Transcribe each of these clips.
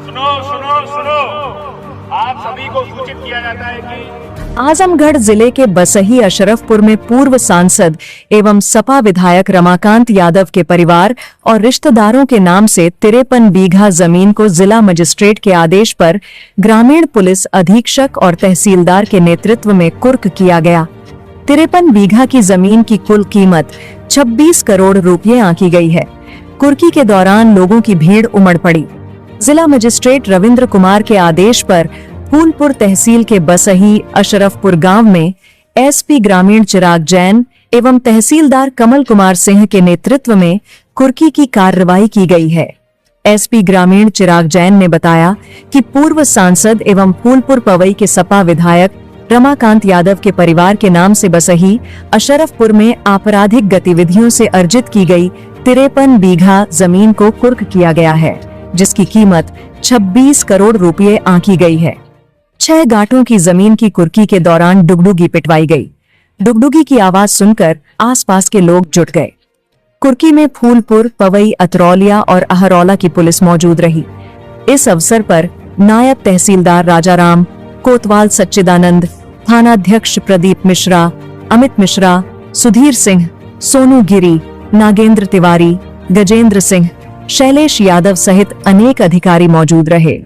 सुनो सुनो सुनो, आप सभी को सूचित किया जाता है कि आजमगढ़ जिले के बसही अशरफपुर में पूर्व सांसद एवं सपा विधायक रमाकांत यादव के परिवार और रिश्तेदारों के नाम से 53 बीघा जमीन को जिला मजिस्ट्रेट के आदेश पर ग्रामीण पुलिस अधीक्षक और तहसीलदार के नेतृत्व में कुर्क किया गया। 53 बीघा की जमीन की कुल कीमत 26 करोड़ रुपये आंकी गई है। कुर्की के दौरान लोगों की भीड़ उमड़ पड़ी। जिला मजिस्ट्रेट रविंद्र कुमार के आदेश पर फूलपुर तहसील के बसही अशरफपुर गांव में एसपी ग्रामीण चिराग जैन एवं तहसीलदार कमल कुमार सिंह के नेतृत्व में कुर्की की कार्रवाई की गई है। एसपी ग्रामीण चिराग जैन ने बताया कि पूर्व सांसद एवं फूलपुर पवई के सपा विधायक रमाकांत यादव के परिवार के नाम से बसही अशरफपुर में आपराधिक गतिविधियों से अर्जित की गई 53 बीघा जमीन को कुर्क किया गया है, जिसकी कीमत 26 करोड़ रुपये आंकी गई है। 6 गांठों की जमीन की कुर्की के दौरान डुगडुगी पिटवाई गई। डुगडुगी की आवाज सुनकर आसपास के लोग जुट गए। कुर्की में फूलपुर, पवई, अतरौलिया और अहरौला की पुलिस मौजूद रही। इस अवसर पर नायब तहसीलदार राजाराम, कोतवाल सच्चिदानंद, थानाध्यक्ष प्रदीप मिश्रा, अमित मिश्रा, सुधीर सिंह, सोनू गिरी, नागेंद्र तिवारी, गजेंद्र सिंह, शैलेश यादव सहित अनेक अधिकारी मौजूद रहे।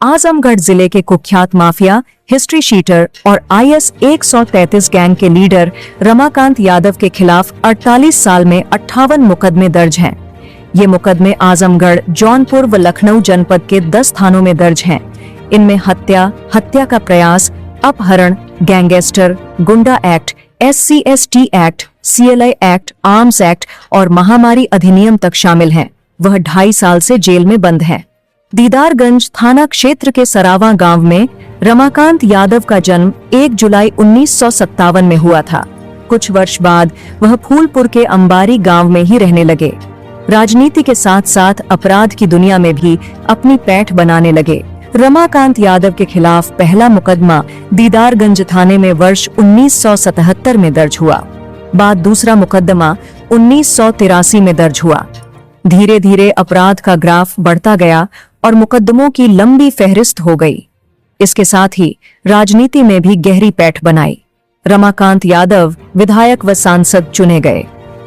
आजमगढ़ जिले के कुख्यात माफिया, हिस्ट्री शीटर और IS 133 गैंग के लीडर रमाकांत यादव के खिलाफ 48 साल में 58 मुकदमे दर्ज हैं। ये मुकदमे आजमगढ़, जौनपुर व लखनऊ जनपद के 10 थानों में दर्ज हैं। इनमें हत्या, हत्या का प्रयास, अपहरण, गैंगस्टर, गुंडा act, SC/ST act, CLI act, arms act और महामारी अधिनियम तक शामिल हैं। वह 2.5 साल से जेल में बंद है। दीदारगंज थाना क्षेत्र के सरावा गांव में रमाकांत यादव का जन्म 1 जुलाई 1957 में हुआ था। कुछ वर्ष बाद वह फूलपुर के अंबारी गांव में ही रहने लगे। राजनीति के साथ साथ अपराध की दुनिया में भी अपनी पैठ बनाने लगे। रमाकांत यादव के खिलाफ पहला मुकदमा दीदारगंज थाने में वर्ष 1977 में दर्ज हुआ। बाद दूसरा मुकदमा 1983 में दर्ज हुआ। धीरे धीरे अपराध का ग्राफ बढ़ता गया और मुकदमों की लंबी फहरिस्त हो गई। इसके साथ ही राजनीति में भी गहरी पैठ बनाई। रमाकांत यादव विधायक व सांसद चुने गए।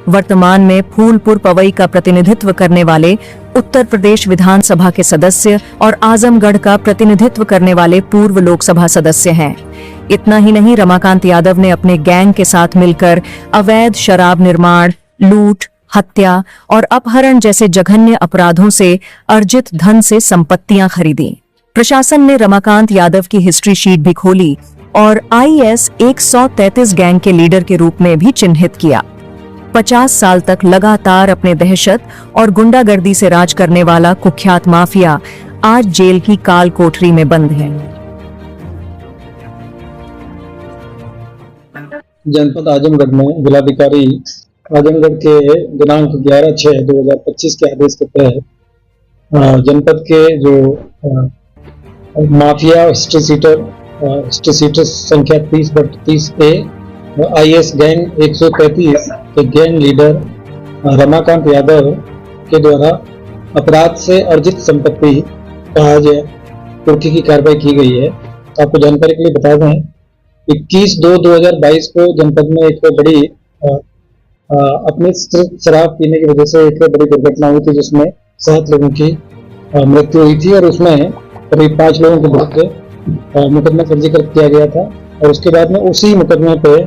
वर्तमान में फूलपुर पवई का प्रतिनिधित्व करने वाले उत्तर प्रदेश विधानसभा के सदस्य और आजमगढ़ का प्रतिनिधित्व करने वाले पूर्व लोकसभा सदस्य हैं। इतना ही नहीं, रमाकांत यादव ने अपने गैंग के साथ मिलकर अवैध शराब निर्माण, लूट, हत्या और अपहरण जैसे जघन्य अपराधों से अर्जित धन से संपत्तियां खरीदी। प्रशासन ने रमाकांत यादव की हिस्ट्री शीट भी खोली और IS 133 गैंग के लीडर के रूप में भी चिन्हित किया। 50 साल तक लगातार अपने दहशत और गुंडागर्दी से राज करने वाला कुख्यात माफिया आज जेल की काल कोठरी में बंद है। जनपद आजमगढ़ में जिलाधिकारी आजमगढ़ के दिनांक 11/6/2025 के आदेश के तहत जनपद के जो माफिया हिस्ट्री सीटर संख्या 30/30A IS गैंग 133 के गैंग लीडर रमाकांत यादव के द्वारा अपराध से अर्जित संपत्ति का आज कुर्की की कार्रवाई की गई है। तो आपको जानकारी के लिए बता दें, 21/2/2022 को जनपद में एक बड़ी अपने शराब पीने की वजह से एक बड़ी दुर्घटना हुई थी, जिसमें 7 लोगों की मृत्यु हुई थी और उसमें करीब 5 लोगों के विरुद्ध मुकदमा पंजीकृत किया गया था। और उसके बाद में उसी मुकदमे पे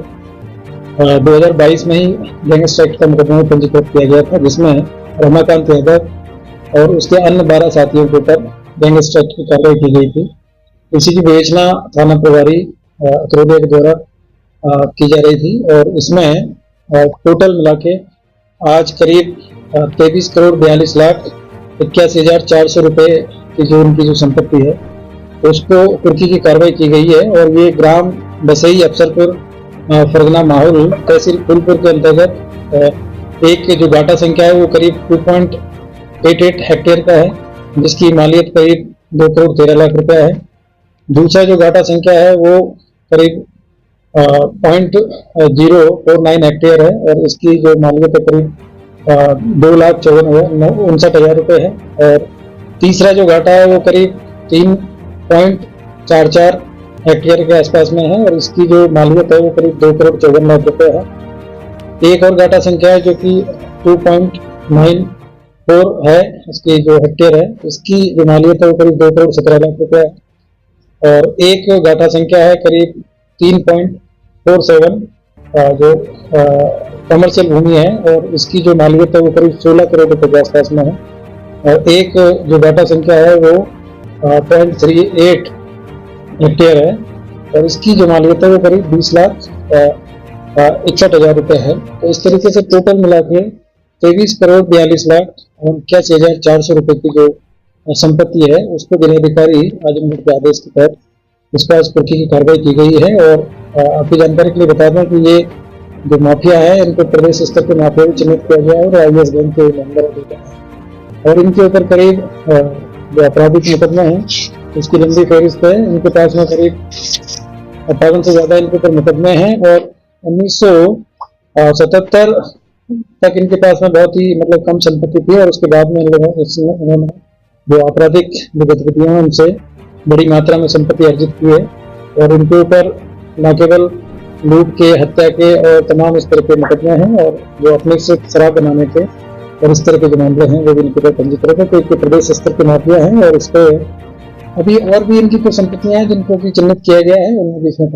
2022 में ही गैंगस्टर एक्ट का मुकदमा पंजीकृत किया गया था, जिसमें रमाकांत यादव और उसके अन्य 12 साथियों के ऊपर गैंगस्टर एक्ट की कार्रवाई की गई थी। इसी की विवेचना थाना प्रभारी अतरौलिया के द्वारा की जा रही थी और इसमें टोटल मिला के आज करीब 23 करोड़ 42 लाख 81,400 रुपये की जो उनकी जो संपत्ति है उसको कुर्की की कार्रवाई की गई है। और ये ग्राम बसई अफसरपुर फरगना माहौल तहसील फूलपुर के अंतर्गत एक जो गाटा संख्या है वो करीब 2.88 हेक्टेयर का है, जिसकी मालियत करीब 2 करोड़ 13 लाख रुपया है। दूसरा जो गाटा संख्या है वो करीब 0.049 हेक्टेयर है और इसकी जो मालियत है करीब 2,59,59 रुपये है। और तीसरा जो घाटा है वो करीब 3.44 हेक्टेयर के आसपास में है और इसकी जो मालियत है वो करीब 2,54,00,000 रुपये है। एक और घाटा संख्या है जो कि 2.94 है, इसकी जो हेक्टेयर है इसकी जो मालियत है वो करीब 2,17,00,000 रुपये है। और एक घाटा संख्या है करीब 3.47 जो कमर्शियल भूमि है और इसकी जो मालियत है वो करीब 16 करोड़ रुपए के आसपास में है। और एक जो डाटा संख्या है वो 0.38 हेक्टेयर है और इसकी जो मालियत है वो करीब 20,61,000 रुपये है। तो इस तरीके से टोटल मिला के 23,42,81,400 रुपये की जो संपत्ति है उसको जिलाधिकारी आजमगढ़ के आदेश के तहत उसका स्फूर्ति की कार्रवाई की गई है। और आपकी जानकारी के लिए बता दें कि ये जो माफिया है इनको प्रदेश स्तर के माफिया भी चिन्हित किया गया है और IS गैंग के मेंबर है और इनके ऊपर करीब जो आपराधिक मुकदमे हैं उसकी लंबी फहरिस्त है। इनके पास में करीब 58 से ज्यादा इनके ऊपर मुकदमे हैं और 1977 तक इनके पास में बहुत ही मतलब कम संपत्ति थी और उसके बाद में उन्होंने जो आपराधिक जो गतिविधियां हैं उनसे बड़ी मात्रा में संपत्ति अर्जित की है। और इनके ऊपर न केवल लूट के, हत्या के और तमाम इस तरह के मुकदमे हैं और जो अपने से शराब बनाने के और इस तरह के जो मामले हैं वो भी इनके ऊपर पंजीकृत है। तो एक प्रदेश स्तर के माफिया हैं और इस पर अभी और भी इनकी कुछ संपत्तियां हैं जिनको भी चिन्हित किया गया है, उनमें भी इसमें